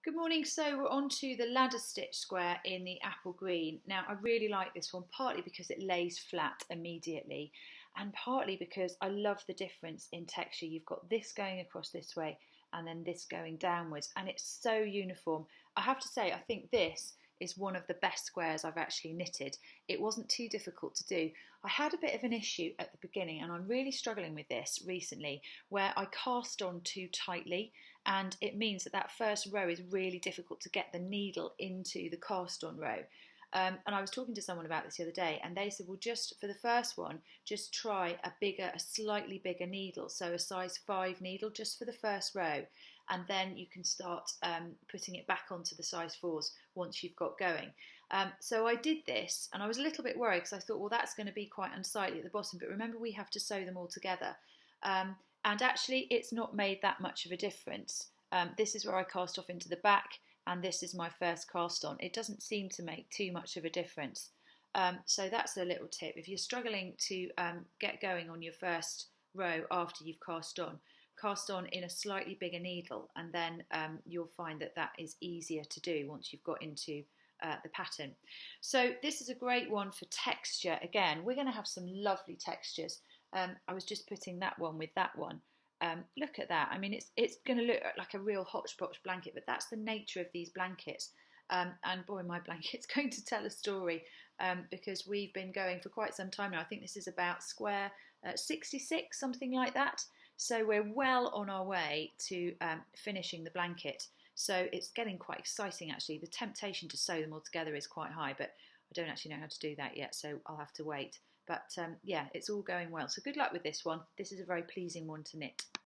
Good morning. So we're on to the ladder stitch square in the apple green. Now I really like this one, partly because it lays flat immediately and partly because I love the difference in texture. You've got this going across this way and then this going downwards, and it's so uniform. I have to say, I think this is one of the best squares I've actually knitted. It wasn't too difficult to do. I had a bit of an issue at the beginning, and I'm really struggling with this recently, where I cast on too tightly, and it means that that first row is really difficult to get the needle into the cast on row. And I was talking to someone about this the other day, and they said, well, just for the first one, just try a slightly bigger needle, so a size 5 needle just for the first row, and then you can start putting it back onto the size 4s once you've got going. So I did this, and I was a little bit worried because I thought, well, that's going to be quite unsightly at the bottom, but remember we have to sew them all together. And actually it's not made that much of a difference. This is where I cast off into the back, and this is my first cast on. It doesn't seem to make too much of a difference. So that's a little tip. If you're struggling to get going on your first row after you've cast on in a slightly bigger needle, and then you'll find that that is easier to do once you've got into the pattern. So this is a great one for texture. Again, we're going to have some lovely textures. I was just putting that one with that one. Look at that. I mean, it's going to look like a real hodgepodge blanket, but that's the nature of these blankets. And boy, my blanket's going to tell a story because we've been going for quite some time now. I think this is about square 66, something like that. So we're well on our way to finishing the blanket. So it's getting quite exciting, actually. The temptation to sew them all together is quite high, but I don't actually know how to do that yet, so I'll have to wait. But yeah, it's all going well. So good luck with this one. This is a very pleasing one to knit.